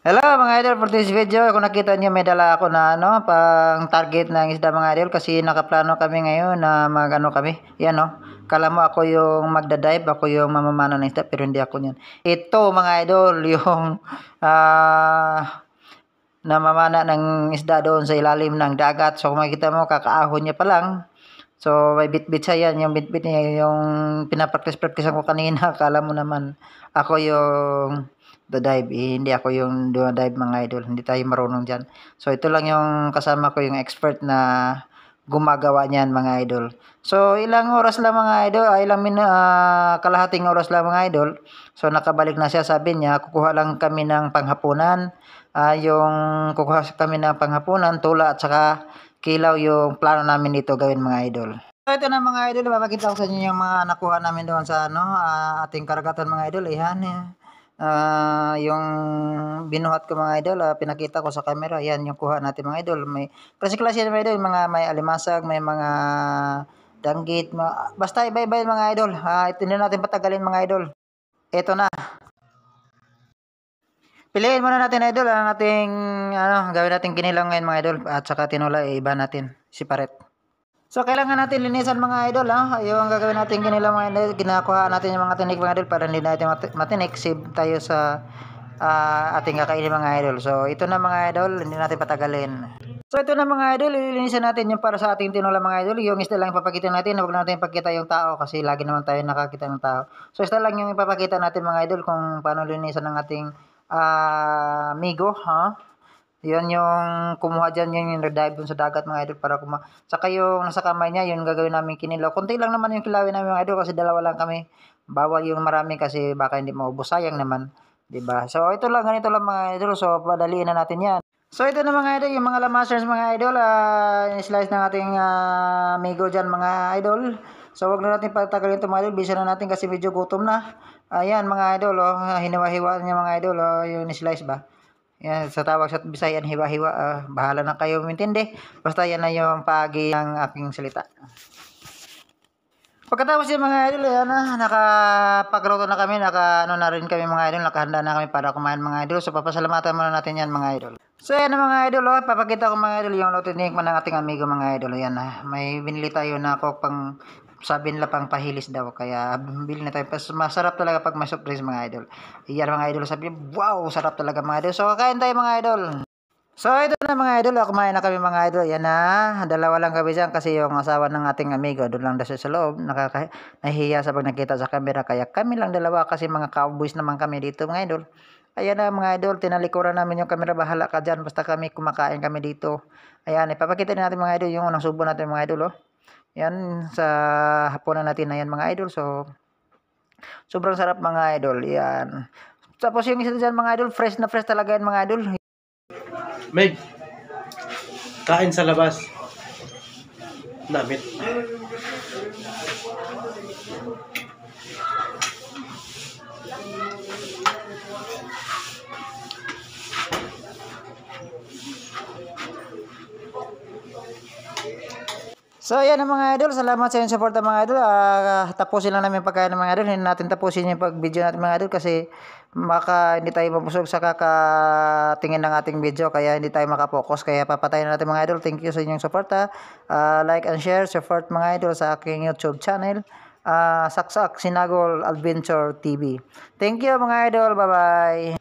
Hello mga idol, for this video, kung nakita niyo may dala ako na pang target ng isda mga idol kasi nakaplano kami ngayon na magano kami. Yan kala mo ako yung magda-dive, ako yung mamamana ng isda pero hindi ako niyan. Ito mga idol, yung namamana ng isda doon sa ilalim ng dagat. So kung makikita mo, kakaahon niya pa lang. So may bit-bit siya yan, yung bit-bit niya, yung pinapractice-practice ko kanina, kala mo naman ako yung dive, hindi ako yung dive mga idol, hindi tayo marunong dyan. So ito lang yung kasama ko, yung expert na gumagawa niyan mga idol. So ilang oras lang mga idol, kalahating oras lang mga idol. So nakabalik na siya, sabi niya kukuha lang kami ng panghapunan. Yung kukuha kami ng panghapunan, tula at saka kilaw yung plano namin dito gawin mga idol. So ito na mga idol, papakita ko sa inyo yung mga nakuha namin doon sa ating karagatan mga idol. Ayan, yung binuhat ko mga idol, pinakita ko sa camera. Yan yung kuha natin mga idol. May klase-klase mga idol, may alimasag, may mga danggit, basta iba-iba mga idol. Ito na natin patagalin mga idol. Ito na. Piliin muna natin idol ang ating gawin natin kinilang ngayon mga idol at saka tinola iba natin separate. So kailangan natin linisan mga idol yung gagawin natin kinilang mga idol, ginakuha natin yung mga tinik mga idol para hindi natin matinik, save tayo sa ating kakainin mga idol. So ito na mga idol, hindi natin patagalin. So ito na mga idol, ililinisan natin yung para sa ating tinola mga idol. Yung isda lang ipapakita natin, huwag natin ipakita yung tao kasi lagi naman tayo nakakita ng tao. So isda lang yung ipapakita natin mga idol kung paano linisan ng ating migo, Yan yung kumuha dyan, yun yung dive dun sa dagat mga idol para saka yung nasa kamay niya, yun gagawin namin kinilaw. Kunti lang naman yung kilawin namin mga idol kasi dalawa lang kami. Bawal yung marami kasi baka hindi maubos, sayang naman. Diba? So ito lang, ganito lang mga idol. So padaliin na natin yan. So ito na mga idol, yung mga lamasers mga idol, slice ng ating migo dyan mga idol. So wag na natin patagalin ito mga idol, bisa na natin kasi medyo gutom na. Ayan mga idol, hiniwa-hiwa niya mga idol, yung slice ba. Yan, sa tawag sa Bisayan, hiwa-hiwa, bahala na kayo mintindi. Basta yan na yung pagi ng aking salita. Pagkatapos yung mga idol, nakapagluto na kami, na rin kami mga idol, nakahanda na kami para kumain mga idol. So papasalamatan muna natin yan mga idol. So yan mga idol, papakita ko mga idol yung luto technique ng ating amigo mga idol. Yan may binili tayo na pang sabi nila pang pahilis daw, kaya bili na tayo. Masarap talaga pag may surprise mga idol. Yan mga idol, sabi wow, sarap talaga mga idol. So kakain tayo mga idol. So ito na mga idol, kumain na kami mga idol. Yan dalawa lang kami dyan kasi yung asawa ng ating amigo doon lang daw sa loob. Nahihiya sa pag nakita sa camera, kaya kami lang dalawa kasi mga cowboys naman kami dito mga idol. Ayan na mga idol, tinalikuran namin yung camera, bahala ka dyan, basta kami kumakain kami dito. Ayan, ipapakita natin mga idol yung unang subo natin mga idol. Yan sa hapunan natin na yan mga idol. So sobrang sarap mga idol. Yan. Tapos yung isa dyan mga idol, fresh na fresh talaga yan mga idol. Meg, kain sa labas. Namit. So ayan na mga idol, salamat sa inyong support mga idol. Tapusin lang namin pagkain ng mga idol. Hindi natin tapusin yung pag-video natin mga idol kasi baka hindi tayo mabusog sa kakatingin ng ating video, kaya hindi tayo makapokus. Kaya papatayin natin mga idol. Thank you sa inyong support. Like and share, support mga idol sa aking YouTube channel. Saksak Sinagol Adventure TV. Thank you mga idol, bye bye.